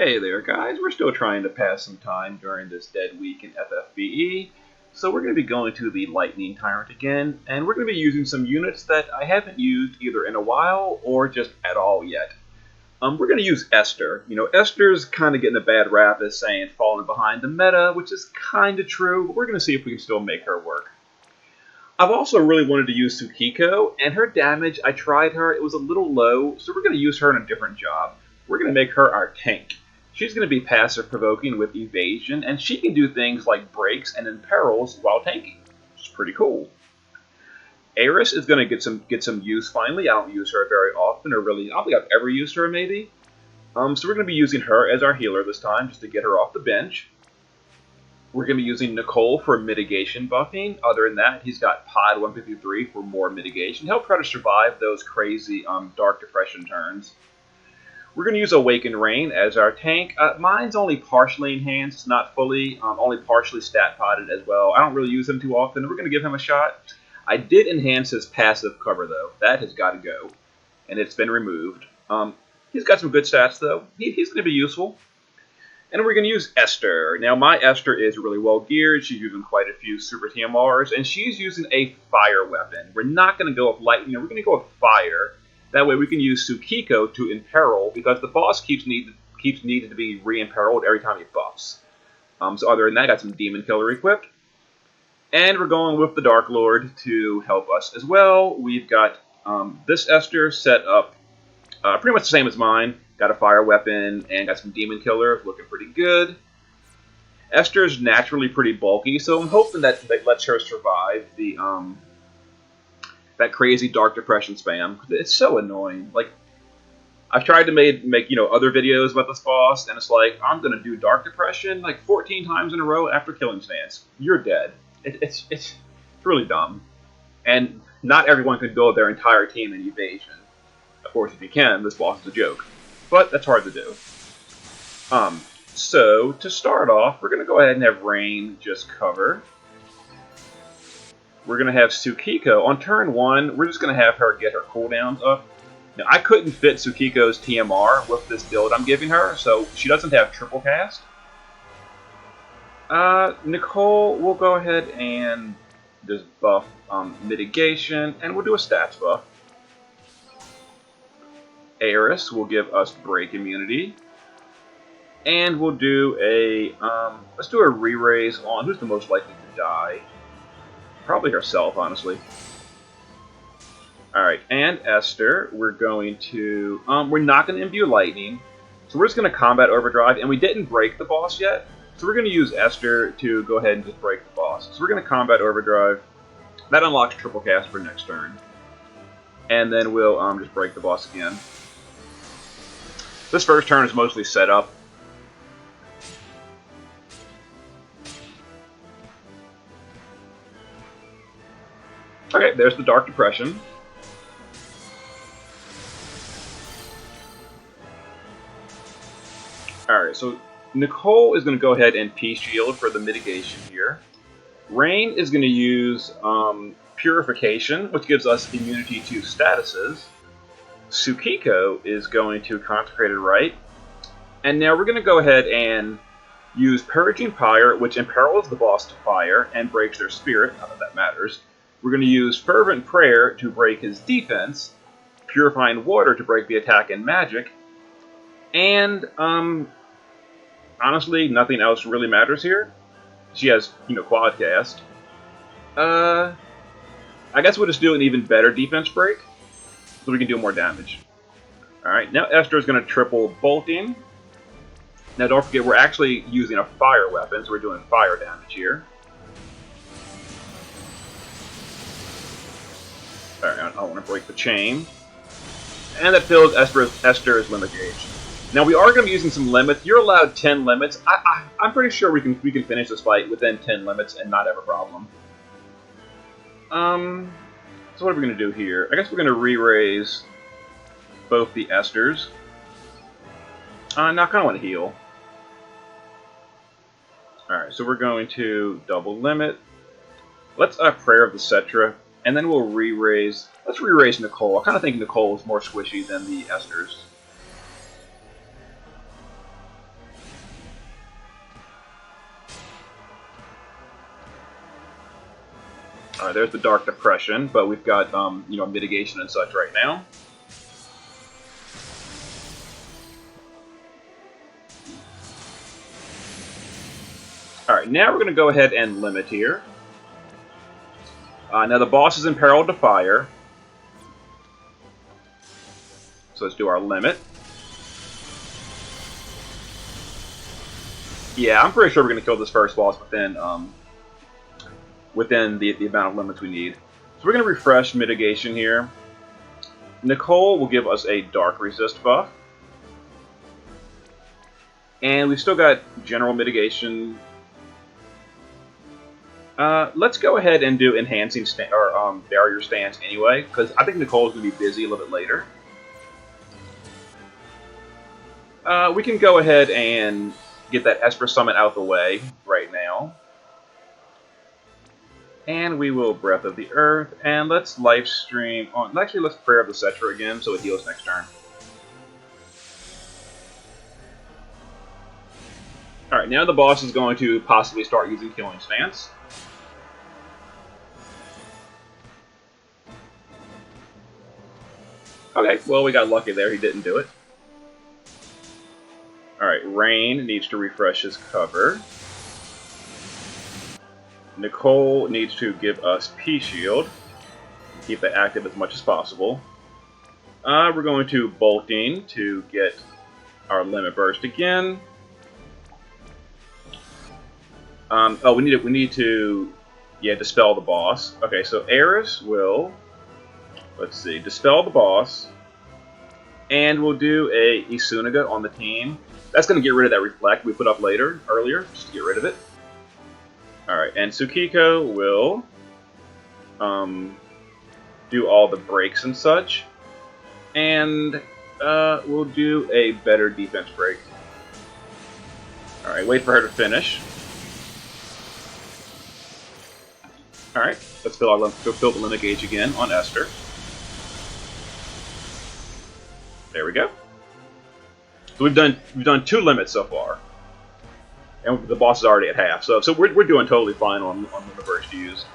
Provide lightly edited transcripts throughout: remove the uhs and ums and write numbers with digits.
Hey there, guys. We're still trying to pass some time during this dead week in FFBE. So we're going to be going to the Lightning Tyrant again, and we're going to be using some units that I haven't used either in a while or just at all yet. We're going to use Esther. Esther's kind of getting a bad rap as saying falling behind the meta, which is kind of true, but we're going to see if we can still make her work. I've also really wanted to use Tsukiko, and her damage, I tried her, it was a little low, so we're going to use her in a different job. We're going to make her our tank. She's going to be passive provoking with evasion, and she can do things like breaks and imperils while tanking, which is pretty cool. Eris is going to get some use finally. I don't use her very often, or really, I don't think I've ever used her maybe. So we're going to be using her as our healer this time, just to get her off the bench. We're going to be using Nicole for mitigation buffing. Other than that, he's got Pod 153 for more mitigation. He'll try to survive those crazy Dark Depression turns. We're going to use Awaken Rain as our tank. Mine's only partially enhanced, not fully, only partially stat potted as well. I don't really use him too often. We're going to give him a shot. I did enhance his passive cover, though. That has got to go, and it's been removed. He's got some good stats, though. He's going to be useful. And we're going to use Esther. Now, my Esther is really well geared. She's using quite a few super TMRs, and she's using a fire weapon. We're not going to go with lightning. We're going to go with fire. That way we can use Tsukiko to imperil, because the boss keeps needing to be re-imperiled every time he buffs. So other than that, I got some Demon Killer equipped. And we're going with the Dark Lord to help us as well. We've got this Esther set up pretty much the same as mine. Got a fire weapon and got some Demon Killer, looking pretty good. Esther's naturally pretty bulky, so I'm hoping that lets her survive the that crazy Dark Depression spam. It's so annoying. Like, I've tried to make other videos about this boss, and it's like, I'm gonna do Dark Depression like 14 times in a row after killing Stance. You're dead. It's really dumb. And not everyone can build their entire team in evasion. Of course, if you can, this boss is a joke. But that's hard to do. So to start off, we're gonna go ahead and have Rain just cover. We're going to have Tsukiko. On turn 1, we're just going to have her get her cooldowns up. Now, I couldn't fit Tsukiko's TMR with this build I'm giving her, so she doesn't have triple cast. Nicole, we'll go ahead and just buff mitigation, and we'll do a stats buff. Eris will give us break immunity. And we'll do a, let's do a re-raise on who's the most likely to die. Probably herself, honestly. Alright, and Esther, we're going to... we're not going to imbue lightning, so we're just going to combat overdrive, and we didn't break the boss yet, so we're going to use Esther to go ahead and just break the boss. So we're going to combat overdrive. That unlocks triple cast for next turn. And then we'll just break the boss again. This first turn is mostly set up. Okay, there's the Dark Depression. Alright, so Nicole is going to go ahead and Peace Shield for the mitigation here. Rain is going to use Purification, which gives us immunity to statuses. Tsukiko is going to Consecrated Rite. And now we're going to go ahead and use Purging Pyre, which imperils the boss to fire and breaks their spirit, not that that matters. We're going to use Fervent Prayer to break his defense, Purifying Water to break the attack and magic, and, honestly, nothing else really matters here. She has, quad cast. I guess we'll just do an even better defense break, so we can do more damage. Alright, now Esther is going to triple bolting. Now don't forget, we're actually using a fire weapon, so we're doing fire damage here. Alright, I don't want to break the chain. And that fills Esther's limit gauge. Now we are going to be using some limits. You're allowed 10 limits. I'm pretty sure we can finish this fight within 10 limits and not have a problem. So what are we going to do here? I guess we're going to re-raise both the Esthers. Now I kind of want to heal. Alright, so we're going to double limit. Let's Prayer of the Cetra. And then we'll re-raise... Let's re-raise Nicole. I kind of think Nicole is more squishy than the Esthers. Alright, there's the Dark Depression, but we've got, you know, mitigation and such right now. Alright, now we're going to go ahead and limit here. Now the boss is imperiled to fire. So let's do our limit. Yeah, I'm pretty sure we're going to kill this first boss within the amount of limits we need. So we're going to refresh mitigation here. Nicole will give us a dark resist buff. And we've still got general mitigation. Let's go ahead and do enhancing barrier stance anyway, because I think Nicole's going to be busy a little bit later. We can go ahead and get that Esper Summit out of the way right now. And we will Breath of the Earth, and let's live stream on. Actually, let's Prayer of the Cetra again, so it heals next turn. Alright, now the boss is going to possibly start using Killing Stance. Okay, well, we got lucky there, he didn't do it. Alright, Rain needs to refresh his cover. Nicole needs to give us P-Shield. Keep that active as much as possible. We're going to Bolting to get our Limit Burst again. Oh, we need to dispel the boss. Okay, so Eris will, let's see, dispel the boss. And we'll do a Isunaga on the team. That's going to get rid of that Reflect we put up earlier, just to get rid of it. Alright, and Tsukiko will do all the breaks and such. And we'll do a better defense break. Alright, wait for her to finish. Alright, let's fill the limit gauge again on Esther. There we go. So we've done 2 limits so far, and the boss is already at half. So we're doing totally fine on limit burst used.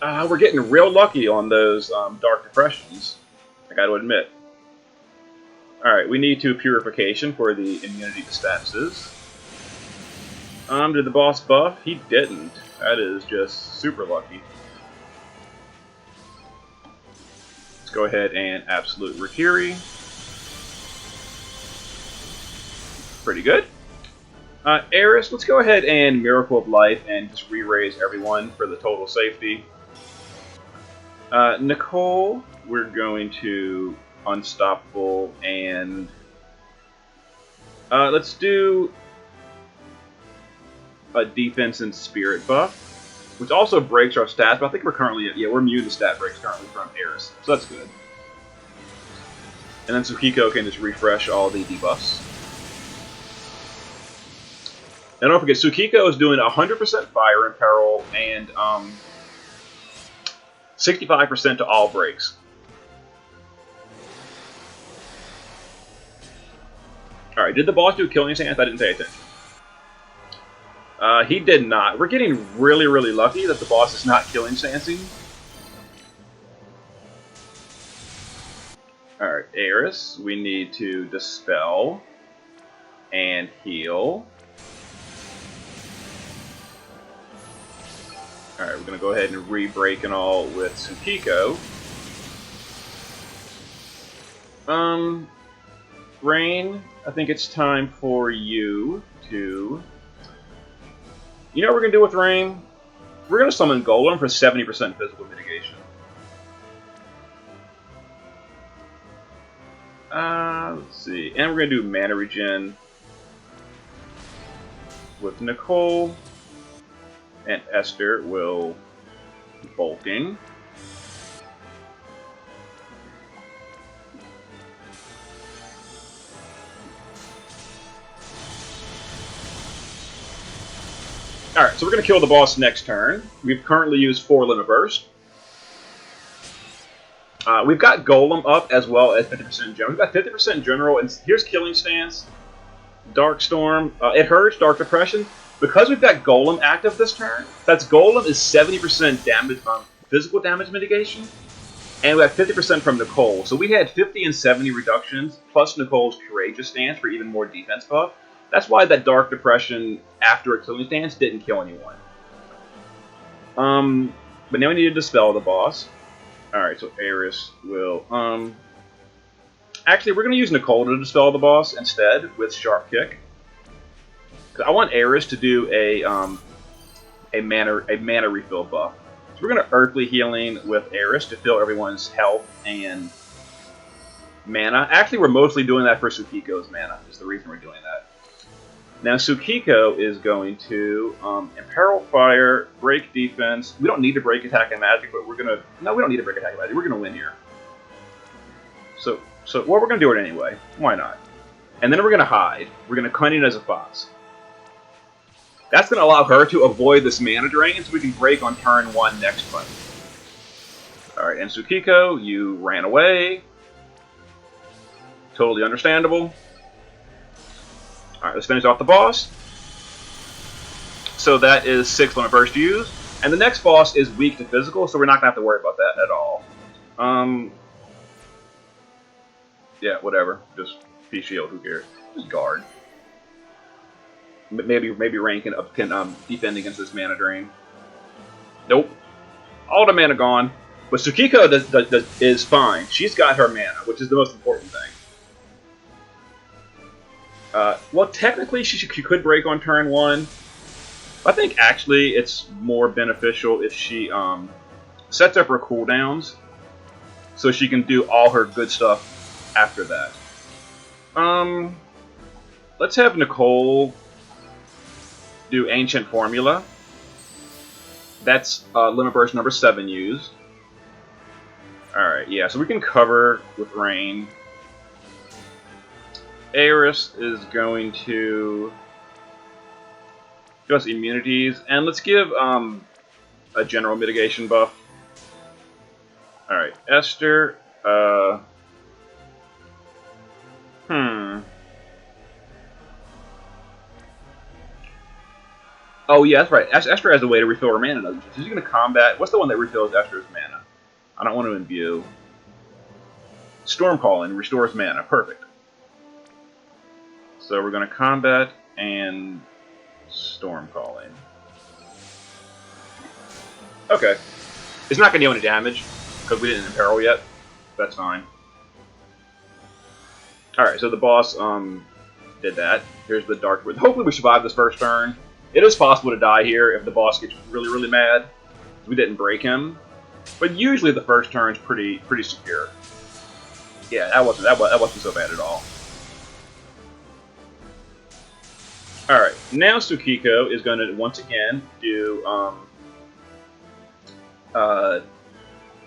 We're getting real lucky on those Dark Depressions, I got to admit. All right, we need to Purification for the immunity to statuses. Did the boss buff? He didn't. That is just super lucky. Let's go ahead and Absolute Rakiri. Pretty good. Eris, let's go ahead and Miracle of Life and just re-raise everyone for the total safety. Nicole, we're going to Unstoppable and let's do a Defense and Spirit buff, which also breaks our stats, but I think we're currently, we're immune to stat breaks currently from Eris, so that's good. And then Tsukiko can just refresh all the debuffs. And don't forget, Tsukiko is doing 100% Fire Imperil and 65% to all breaks. Alright, did the boss do Killing Stance? I didn't pay attention. He did not. We're getting really, really lucky that the boss is not Killing Stancing. Alright, Eris, we need to Dispel and Heal. Alright, we're going to go ahead and re-break and all with Tsukiko. Rain, I think it's time for you to... You know what we're going to do with Rain? We're going to summon Golem for 70% physical mitigation. Let's see. And we're going to do Mana Regen with Nicole. And Esther will Bolting. Alright, so we're going to kill the boss next turn. We've currently used 4 Limit Burst. We've got Golem up as well as 50% General. We've got 50% General, and here's Killing Stance, Dark Storm. It hurts, Dark Depression. Because we've got Golem active this turn, that's Golem is 70% damage, physical damage mitigation, and we have 50% from Nicole. So we had 50 and 70 reductions, plus Nicole's Courageous Stance for even more defense buff. That's why that Dark Depression after a Killing Stance didn't kill anyone. But now we need to dispel the boss. Alright, so Eris will, actually, we're going to use Nicole to dispel the boss instead with Sharp Kick. I want Eris to do a mana refill buff. So we're going to Earthly Healing with Eris to fill everyone's health and mana. Actually, we're mostly doing that for Tsukiko's mana, is the reason we're doing that. Now, Tsukiko is going to Imperil Fire, Break Defense. We don't need to break Attack and Magic, but we're going to... No, we don't need to break Attack and Magic. We're going to win here. So well, we're going to do it anyway. Why not? And then we're going to hide. We're going to Cunning as a Fox. That's going to allow her to avoid this mana drain, so we can break on turn 1 next fight. Alright, and Tsukiko, you ran away. Totally understandable. Alright, let's finish off the boss. So that is 6 limit burst used. And the next boss is weak to physical, so we're not going to have to worry about that at all. Yeah, whatever. Just P-Shield, who cares? Just guard. Maybe Rain can defend against this mana drain. Nope. All the mana gone. But Tsukiko is fine. She's got her mana, which is the most important thing. Well, technically she could break on turn 1. I think actually it's more beneficial if she sets up her cooldowns so she can do all her good stuff after that. Let's have Nicole do Ancient Formula. That's limit burst number 7 used. Alright, yeah, so we can cover with Rain. Eris is going to give us immunities, and let's give a general mitigation buff. Alright, Esther, Oh yeah, that's right. Esther has a way to refill her mana, doesn't she? So she's going to combat... What's the one that refills Esther's mana? I don't want to imbue. Storm Calling restores mana. Perfect. So we're going to combat and Storm Calling. Okay. It's not going to deal any damage, because we didn't imperil yet. That's fine. Alright, so the boss did that. Here's the Dark... Hopefully we survive this first turn. It is possible to die here if the boss gets really, really mad. We didn't break him. But usually the first turn is pretty secure. Yeah, that wasn't so bad at all. Alright, now Tsukiko is going to once again do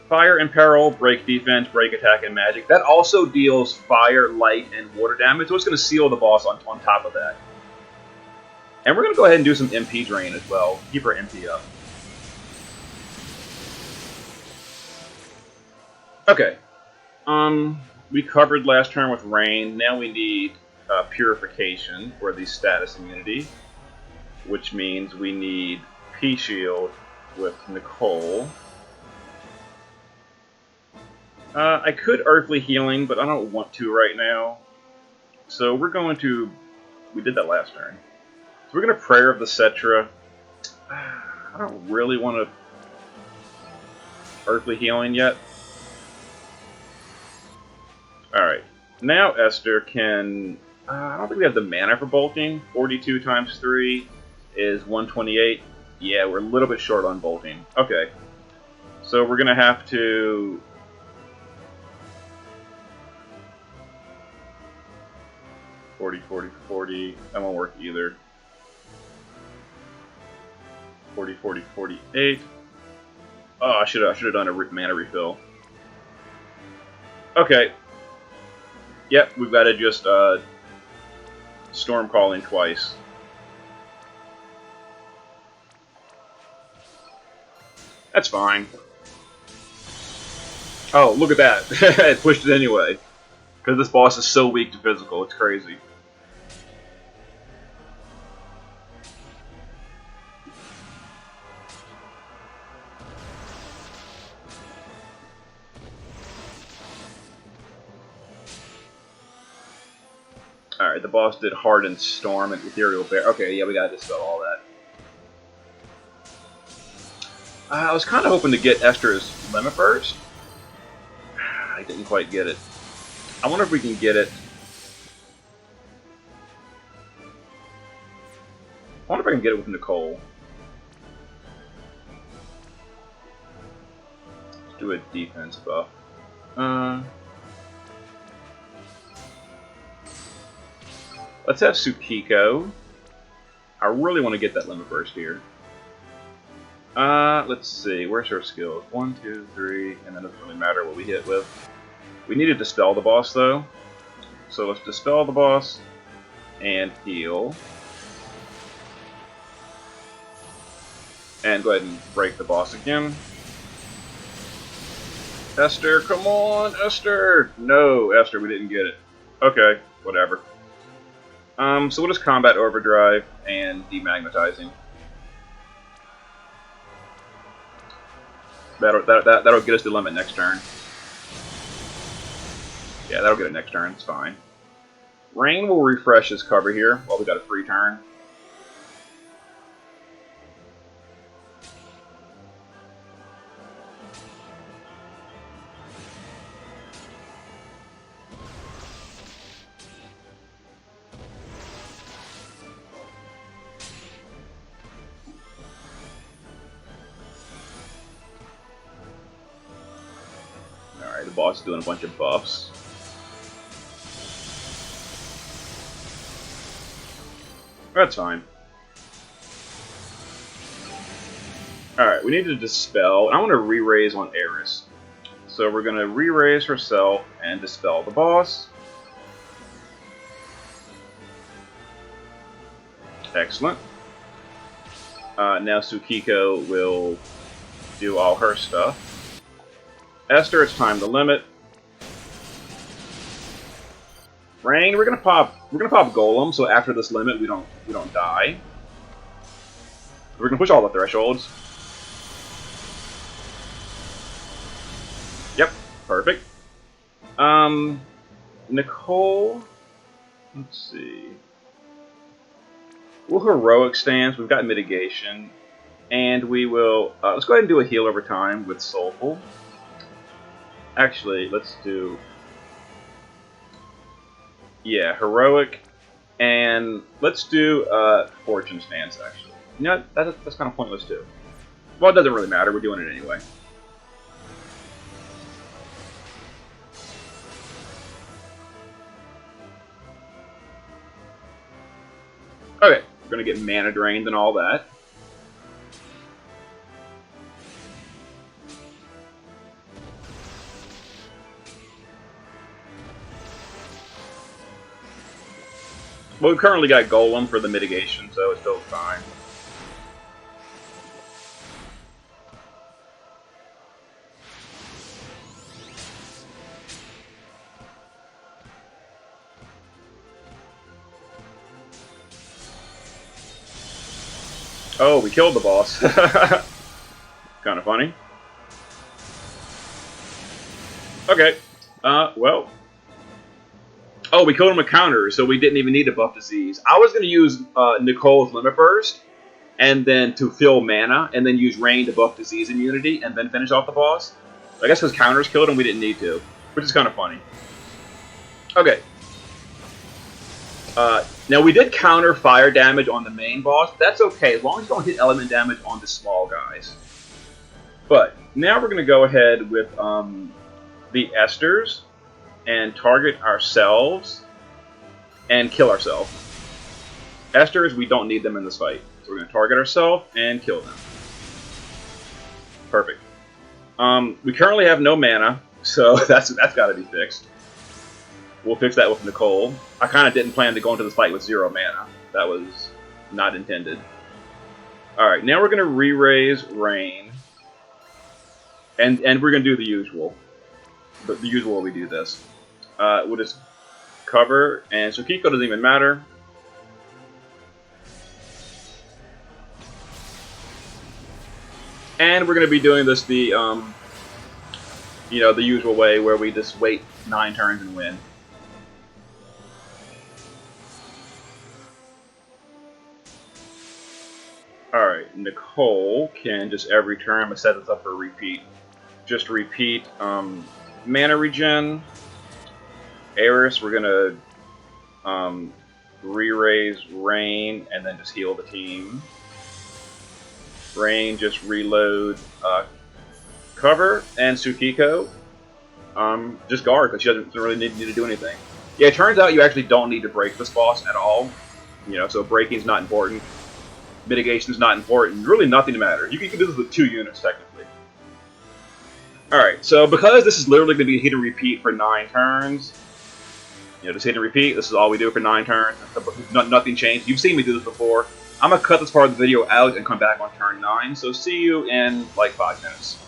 Fire, Imperil, Break Defense, Break Attack, and Magic. That also deals Fire, Light, and Water damage, so it's going to seal the boss on top of that. And we're going to go ahead and do some MP drain as well. Keep our MP up. Okay. We covered last turn with Rain. Now we need Purification for the status immunity, which means we need P-Shield with Nicole. I could Earthly Healing, but I don't want to right now. So we're going to... We did that last turn. So we're going to Prayer of the Cetra. I don't really want to Earthly Healing yet. Alright. Now Esther can... I don't think we have the mana for bolting. 42 times 3 is 128. Yeah, we're a little bit short on bolting. Okay. So we're going to have to... 40, 40, 40. That won't work either. 40, 40, 48. Oh, I should have done a mana refill. Okay. Yep, we've got to just Storm Calling twice. That's fine. Oh, look at that. It pushed it anyway. Because this boss is so weak to physical, it's crazy. Alright, the boss did Hardened Storm and Ethereal Bear. Okay, yeah, we gotta dispel all that. I was kind of hoping to get Esther's Limit Burst. I didn't quite get it. I wonder if we can get it. I wonder if I can get it with Nicole. Let's do a defense buff. Let's have Tsukiko. I really want to get that Limit Burst here. Let's see. Where's her skills? 1, 2, 3, and then it doesn't really matter what we hit with. We need to dispel the boss, though. So let's dispel the boss and heal. And go ahead and break the boss again. Esther, come on, Esther! No, Esther, we didn't get it. Okay, whatever. So we'll just Combat Overdrive and Demagnetizing. That'll get us the limit next turn. Yeah, that'll get it next turn, it's fine. Rain will refresh his cover here while we got a free turn. The boss is doing a bunch of buffs. That's fine. Alright, we need to dispel. I want to re-raise on Eris. So we're going to re-raise herself and dispel the boss. Excellent. Now Tsukiko will do all her stuff. Esther, it's time to limit. Rain, we're gonna pop Golem, so after this limit we don't die. We're gonna push all the thresholds. Yep, perfect. Nicole, let's see. We'll heroic stance. We've got mitigation, and we will. Let's go ahead and do a heal over time with Soulful. Actually, let's do. Yeah, heroic, and let's do fortune stance. Actually, you know that's kind of pointless too. Well, it doesn't really matter. We're doing it anyway. Okay, we're gonna get mana drained and all that. Well, we currently got Golem for the mitigation, so it's still fine. Oh, we killed the boss. Kind of funny. Okay. Well. Oh, we killed him with counters, so we didn't even need to buff disease. I was going to use Nicole's Limit Burst, and then to fill mana, and then use Rain to buff disease immunity, and then finish off the boss. I guess because counters killed him, we didn't need to, which is kind of funny. Okay. Now, we did counter fire damage on the main boss. That's okay, as long as you don't hit element damage on the small guys. But now we're going to go ahead with the Esthers and target ourselves and kill ourselves. Esthers, we don't need them in this fight. So we're going to target ourselves and kill them. Perfect. We currently have no mana, so that's got to be fixed. We'll fix that with Nicole. I kind of didn't plan to go into this fight with 0 mana. That was not intended. Alright, now we're going to re-raise Rain. And we're going to do the usual. The usual way we do this. We'll just cover, and Tsukiko doesn't even matter. And we're going to be doing this the, you know, the usual way where we just wait 9 turns and win. Nicole can just every turn, I'm going to set this up for a repeat. Just repeat mana regen. Eris, we're going to re-raise Rain and then just heal the team. Rain, just reload cover, and Tsukiko, just guard because she doesn't really need to do anything. Yeah, it turns out you actually don't need to break this boss at all. You know, so breaking is not important. Mitigation is not important. Really, nothing matters. You can do this with 2 units technically. All right, so because this is literally going to be a hit and repeat for 9 turns, you know, just hit and repeat. This is all we do for 9 turns. Nothing changed. You've seen me do this before. I'm going to cut this part of the video out and come back on turn 9, so see you in like 5 minutes.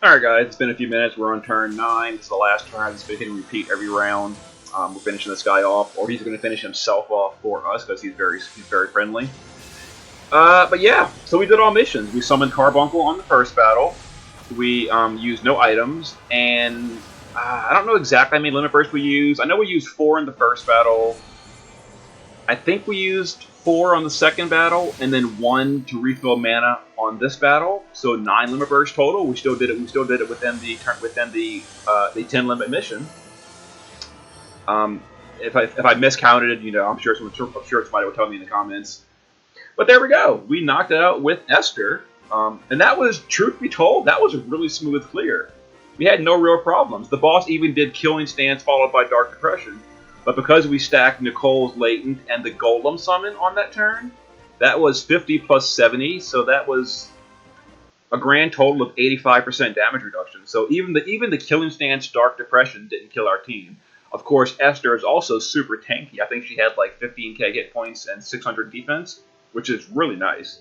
Alright guys, it's been a few minutes, we're on turn 9, this is the last turn, it's been hit and repeat every round. We're finishing this guy off, or he's going to finish himself off for us, because he's very friendly. But yeah, so we did all missions. We summoned Carbuncle on the first battle, we used no items, and I don't know exactly how many limit bursts we used. I know we used 4 in the first battle. I think we used 4 on the second battle, and then 1 to refill mana on this battle. So 9 limit bursts total. We still did it. We still did it within the 10 limit mission. If I miscounted, you know, I'm sure somebody will tell me in the comments. But there we go. We knocked it out with Esther, and that was, truth be told, that was a really smooth clear. We had no real problems. The boss even did Killing Stance followed by Dark Depression. But because we stacked Nicole's Latent and the Golem summon on that turn, that was 50 plus 70, so that was a grand total of 85% damage reduction. So even the Killing Stance Dark Depression didn't kill our team. Of course, Esther is also super tanky. I think she had like 15k hit points and 600 defense, which is really nice.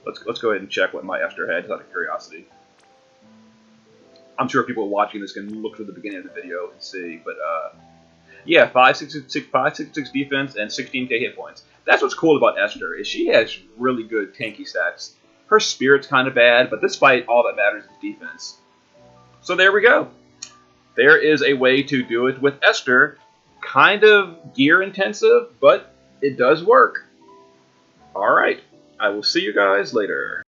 Let's go ahead and check what my Esther had, out of curiosity. I'm sure people watching this can look through the beginning of the video and see, but yeah, 566 defense and 16k hit points. That's what's cool about Esther, is she has really good tanky stats. Her spirit's kind of bad, but this fight, all that matters is defense. So there we go. There is a way to do it with Esther. Kind of gear intensive, but it does work. Alright, I will see you guys later.